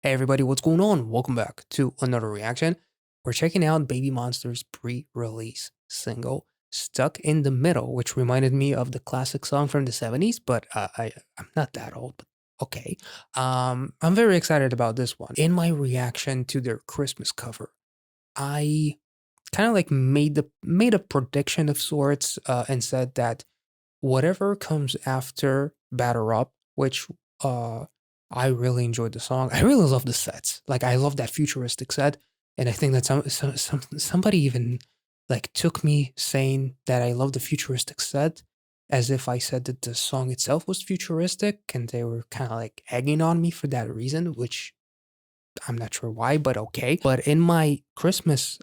Hey everybody, what's going on? Welcome back to another reaction. We're checking out Baby Monster's pre-release single, Stuck in the Middle, which reminded me of the classic song from the 70s, but I'm not that old, but okay. I'm very excited about this one. In my reaction to their Christmas cover, I kind of like made a prediction of sorts and said that whatever comes after Batter Up, which uh I really enjoyed the song. I really love the sets. Like I love that futuristic set, and I think that somebody even like took me saying that I love the futuristic set as if I said that the song itself was futuristic, and they were kind of like egging on me for that reason, which I'm not sure why, but okay. But in my Christmas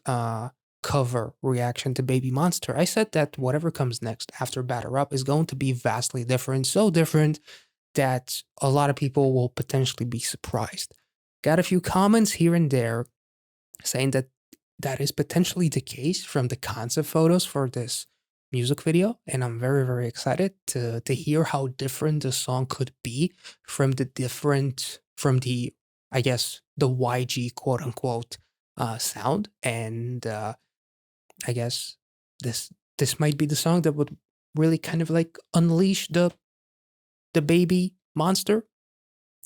cover reaction to Baby Monster, I said that whatever comes next after Batter Up is going to be vastly different, so different that a lot of people will potentially be surprised. Got a few comments here and there saying that that is potentially the case from the concept photos for this music video, and I'm very very excited to hear how different the song could be from the I guess the YG quote unquote sound, and I guess this might be the song that would really kind of like unleash the baby monster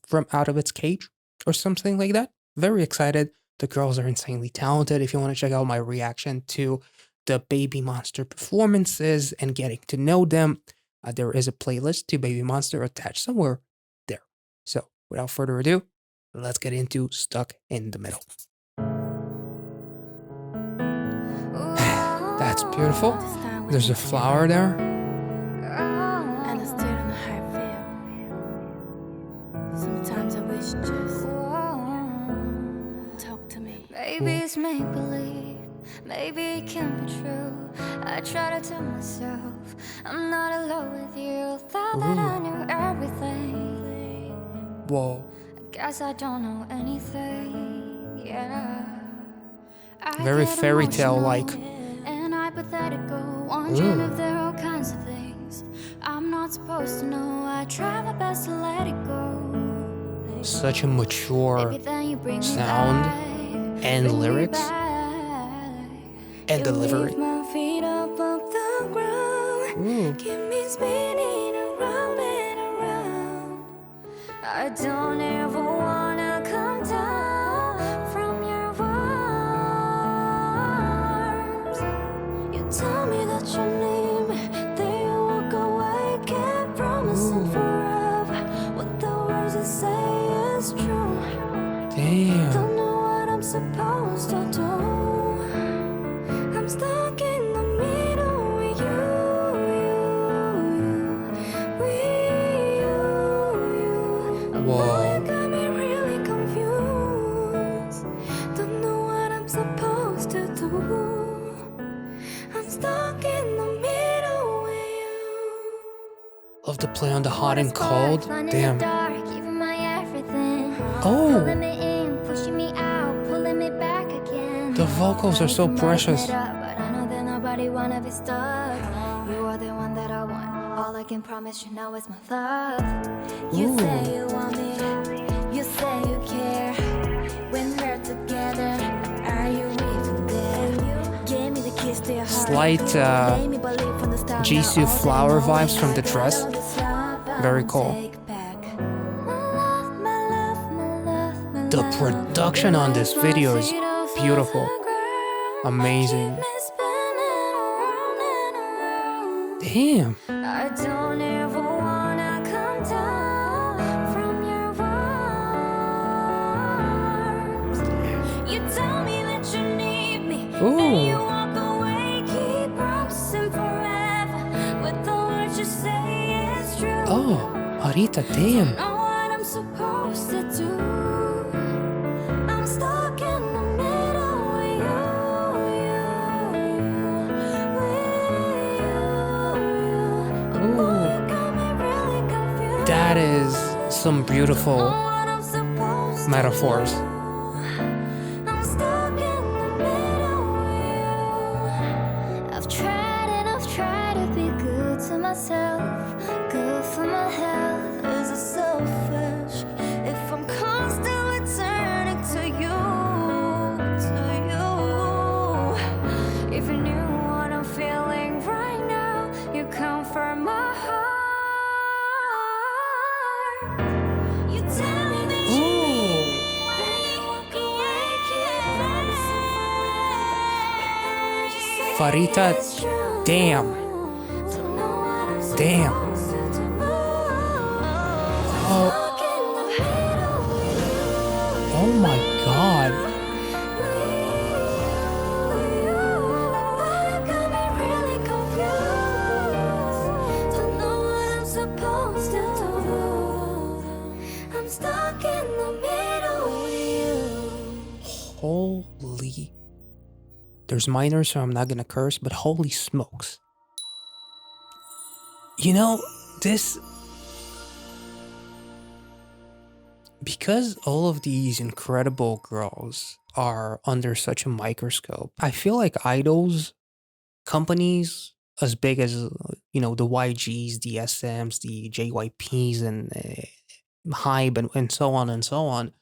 from out of its cage or something like that. Very excited. The girls are insanely talented. If you want to check out my reaction to the Baby Monster performances and getting to know them, there is a playlist to Baby Monster attached somewhere there. So without further ado, let's get into Stuck in the Middle. That's beautiful. There's a flower there. And I still don't know how I feel. Sometimes I wish just talk to me. Maybe it's make believe, maybe it can't be true. I try to tell myself I'm not alone with you. Thought that I knew everything. Whoa. I guess I don't know anything. Yeah. Very fairy tale like. And hypothetical, wondering if there are all kinds of things I'm not supposed to know. I try my best to let it go. Such a mature sound and lyrics and delivery. Keep me spinning around and around. I don't ever wanna come down from your arms. You tell me that you need me, then you walk away. Can't promise it forever. What the words you say is true. Damn. Don't know what I'm supposed to do. I'm stuck in the middle with you. Whoa. You got me really confused. Don't know what I'm supposed to do. I'm stuck in the middle with you. Love to play on the hot and cold. Damn. Oh. The vocals are so precious. But I know that nobody wanna be stuck. You are the one that I want. All I can promise you now is my love. You say you want me, you say you care. When we're together, are you even there? Give me the kiss to your heart. Slight Jisoo flower vibes from the dress. Very cool. The production on this video is beautiful. Amazing. Damn. I don't ever wanna come down from your arms. You tell me that you need me, then you walk away. Keep promising forever. What the words you say is true. Oh, Arita, damn. Know what I'm supposed to do. I'm stuck in the middle with you. That is some beautiful metaphors. I'm stuck in the middle with you. I've tried and I've tried to be good to myself, good for my health. Is it selfish if I'm constantly turning Farita, damn, damn. Oh, oh my God. Holy. There's minors, so I'm not gonna curse, but holy smokes. You know, this. Because all of these incredible girls are under such a microscope, I feel like idols, companies as big as, the YGs, the SMs, the JYPs, and Hype, and so on,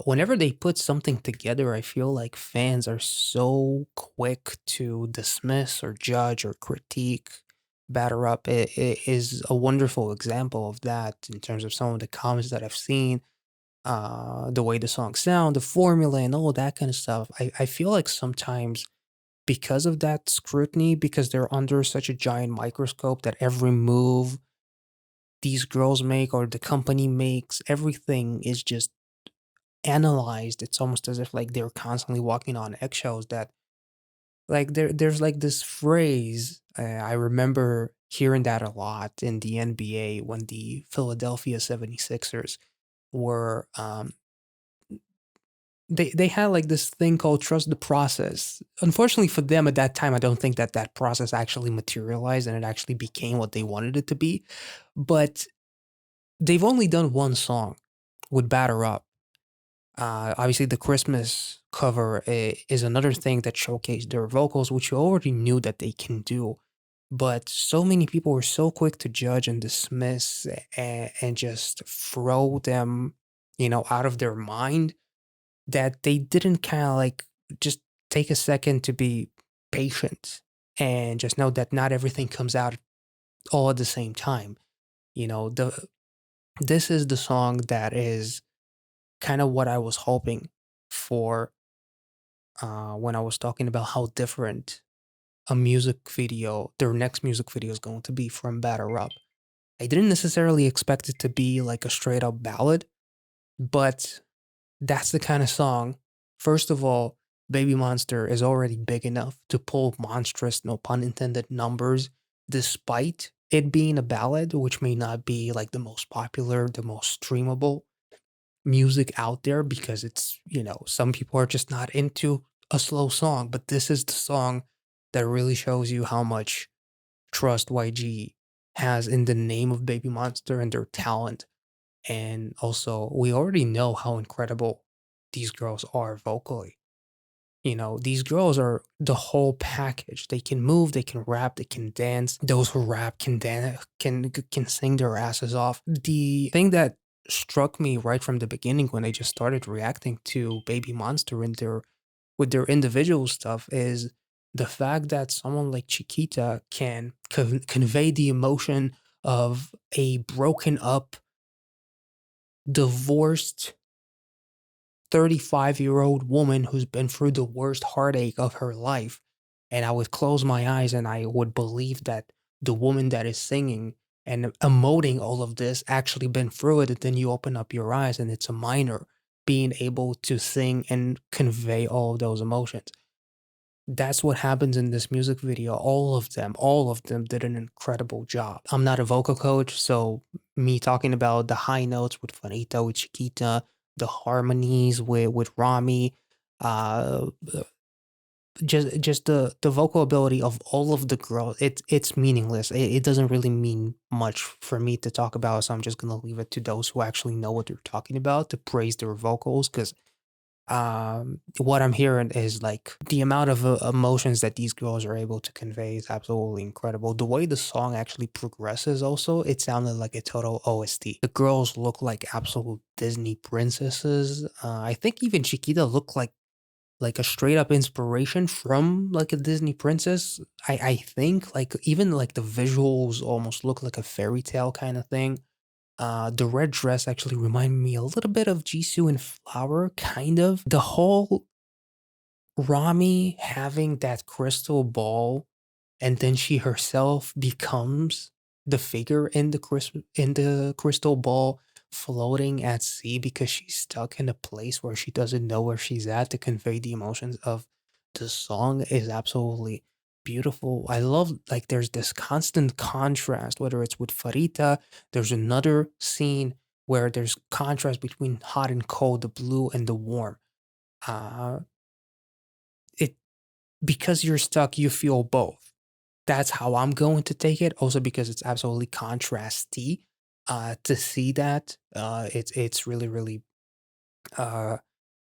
whenever they put something together, I feel like fans are so quick to dismiss or judge or critique. Batter Up it is a wonderful example of that in terms of some of the comments that I've seen, the way the songs sound, the formula, and all that kind of stuff. I feel like sometimes because of that scrutiny, because they're under such a giant microscope that every move these girls make or the company makes, everything is just analyzed. It's almost as if like they're constantly walking on eggshells. That like there's like this phrase, I remember hearing that a lot in the NBA when the Philadelphia 76ers were they had like this thing called trust the process. Unfortunately for them at that time, I don't think that that process actually materialized and it actually became what they wanted it to be. But they've only done one song with Batter Up. Obviously, the Christmas cover is another thing that showcased their vocals, which you already knew that they can do. But so many people were so quick to judge and dismiss and just throw them, out of their mind, that they didn't kind of like just take a second to be patient and just know that not everything comes out all at the same time. The this is the song that is kind of what I was hoping for, when I was talking about how different their next music video is going to be from Batter Up. I didn't necessarily expect it to be like a straight up ballad, but that's the kind of song. First of all, Baby Monster is already big enough to pull monstrous, no pun intended, numbers, despite it being a ballad, which may not be like the most popular, the most streamable music out there because it's, some people are just not into a slow song, but this is the song that really shows you how much trust YG has in the name of Baby Monster and their talent. And also, we already know how incredible these girls are vocally. These girls are the whole package. They can move, they can rap, they can dance. Those who rap can dance, can sing their asses off. The thing that struck me right from the beginning when I just started reacting to Baby Monster in their with their individual stuff is the fact that someone like Chiquita can convey the emotion of a broken up, divorced 35-year-old woman who's been through the worst heartache of her life. And I would close my eyes and I would believe that the woman that is singing and emoting all of this actually been through it. And then you open up your eyes and it's a minor being able to sing and convey all of those emotions. That's what happens in this music video. All of them did an incredible job. I'm not a vocal coach, so me talking about the high notes with Fanita, with Chiquita, the harmonies with Rami, uh, just the vocal ability of all of the girls, it's meaningless. It doesn't really mean much for me to talk about, so I'm just gonna leave it to those who actually know what they're talking about to praise their vocals, because what I'm hearing is like the amount of emotions that these girls are able to convey is absolutely incredible. The way the song actually progresses, also, it sounded like a total OST. The girls look like absolute Disney princesses. I think even Chiquita looked like a straight up inspiration from like a Disney princess. I think like even like the visuals almost look like a fairy tale kind of thing. The red dress actually reminded me a little bit of Jisoo and Flower, kind of. The whole Rami having that crystal ball, and then she herself becomes the figure in the crystal ball, floating at sea because she's stuck in a place where she doesn't know where she's at to convey the emotions of the song is absolutely beautiful. I love, like, there's this constant contrast, whether it's with Farita, there's another scene where there's contrast between hot and cold, the blue and the warm. Uh, it Because you're stuck, you feel both. That's how I'm going to take it. Also, because it's absolutely contrasty to see that. It's really really uh,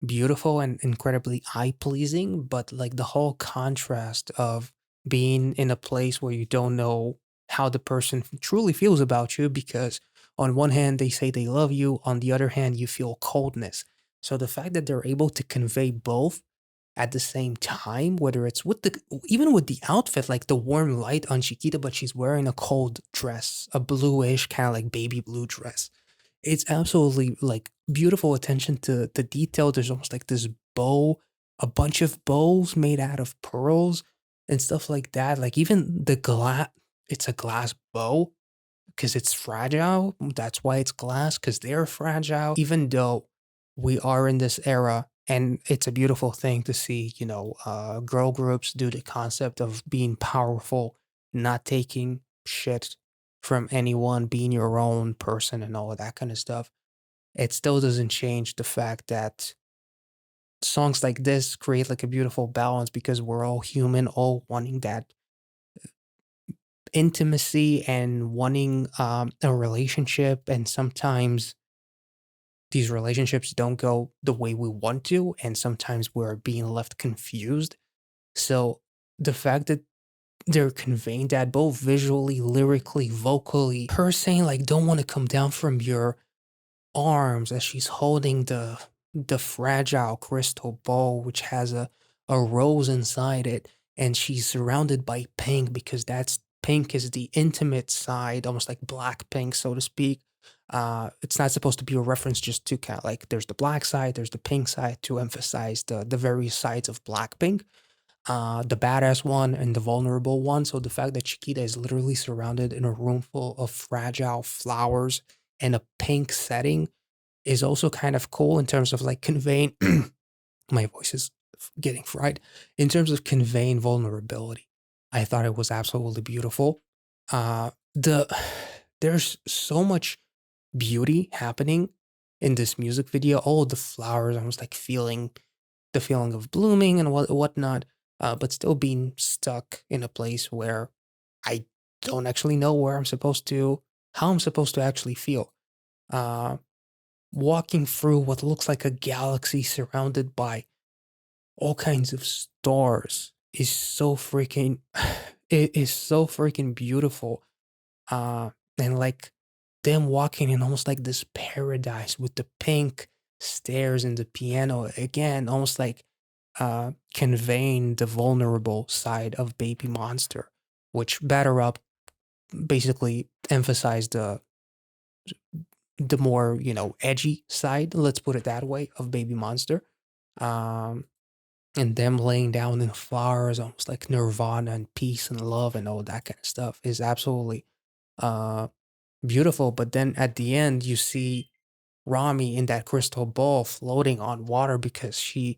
beautiful and incredibly eye pleasing. But like the whole contrast of being in a place where you don't know how the person truly feels about you, because on one hand they say they love you, on the other hand you feel coldness. So the fact that they're able to convey both at the same time, whether it's with the even with the outfit, like the warm light on Chiquita, but she's wearing a cold dress, a bluish kind of like baby blue dress. It's absolutely like beautiful attention to the detail. There's almost like this bow, a bunch of bows made out of pearls and stuff like that. Like even the glass, it's a glass bow because it's fragile. That's why it's glass, because they're fragile. Even though we are in this era, and it's a beautiful thing to see, girl groups do the concept of being powerful, not taking shit from anyone, being your own person, and all of that kind of stuff. It still doesn't change the fact that songs like this create like a beautiful balance because we're all human, all wanting that intimacy and wanting a relationship. And sometimes these relationships don't go the way we want to. And sometimes we're being left confused. So the fact that they're conveying that both visually, lyrically, vocally, her saying, like, don't want to come down from your arms as she's holding the fragile crystal ball, which has a rose inside it, and she's surrounded by pink because that's pink is the intimate side, almost like black pink, so to speak. It's not supposed to be a reference just to kind of like there's the black side, there's the pink side to emphasize the various sides of Blackpink, the badass one and the vulnerable one. So the fact that Chiquita is literally surrounded in a room full of fragile flowers and a pink setting is also kind of cool in terms of like conveying my voice is getting fried in terms of conveying vulnerability. I thought it was absolutely beautiful. The There's so much beauty happening in this music video. All of the flowers, almost like feeling the feeling of blooming and whatnot, but still being stuck in a place where I don't actually know where I'm supposed to, how I'm supposed to actually feel. Uh, Walking through what looks like a galaxy surrounded by all kinds of stars is so freaking it is so freaking beautiful. And like them walking in almost like this paradise with the pink stairs and the piano again, almost like conveying the vulnerable side of Baby Monster, which Batter Up basically emphasized the more, edgy side, let's put it that way, of Baby Monster. Um, and them laying down in flowers, almost like nirvana and peace and love and all that kind of stuff is absolutely uh beautiful. But then at the end, you see Rami in that crystal ball floating on water because she's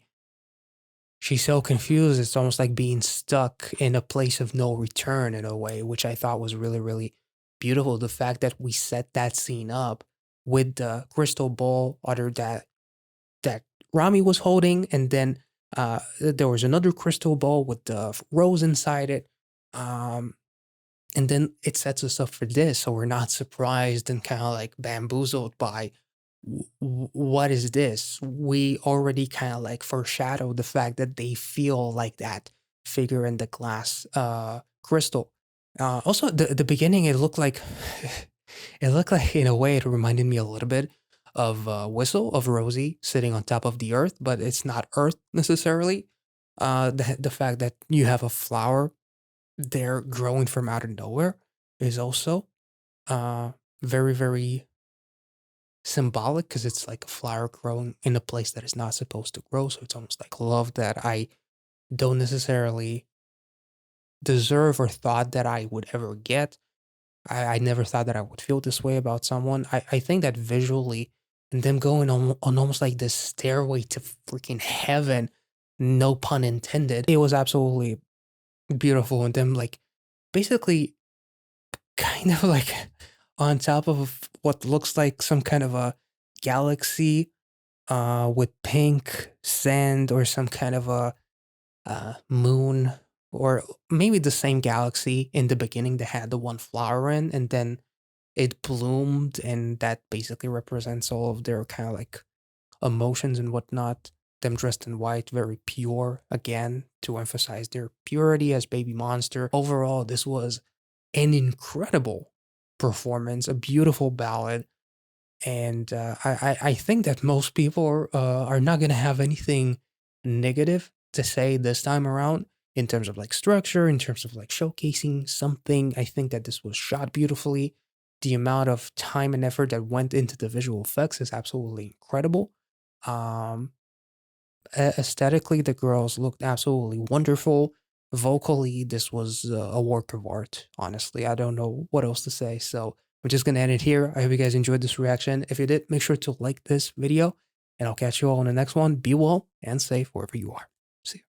so confused. It's almost like being stuck in a place of no return in a way, which I thought was really, really beautiful. The fact that we set that scene up with the crystal ball, other that Rami was holding, and then there was another crystal ball with the rose inside it. Um, and then it sets us up for this, so we're not surprised and kind of like bamboozled by what is this? We already kind of like foreshadow the fact that they feel like that figure in the glass crystal. Also, the beginning, it looked like it looked like in a way it reminded me a little bit of Whistle of Rosie sitting on top of the earth, but it's not Earth necessarily. The fact that you have a flower there growing from out of nowhere is also uh, very, very symbolic because it's like a flower growing in a place that is not supposed to grow. So it's almost like love that I don't necessarily deserve or thought that I would ever get. I never thought that I would feel this way about someone. I think that visually, and them going on almost like this stairway to freaking heaven, no pun intended, it was absolutely beautiful. And them like basically kind of like on top of what looks like some kind of a galaxy with pink sand or some kind of a moon, or maybe the same galaxy in the beginning that had the one flower in, and then it bloomed, and that basically represents all of their kind of like emotions and whatnot. Them dressed in white, very pure, again, to emphasize their purity as Baby Monster. Overall, this was an incredible performance, a beautiful ballad, and I think that most people are not gonna have anything negative to say this time around in terms of like structure, in terms of like showcasing something. I think that this was shot beautifully. The amount of time and effort that went into the visual effects is absolutely incredible. Um, Aesthetically, the girls looked absolutely wonderful. Vocally, this was a work of art. Honestly, I don't know what else to say. So we're just gonna end it here. I hope you guys enjoyed this reaction. If you did, make sure to like this video, and I'll catch you all in the next one. Be well and safe wherever you are. See you.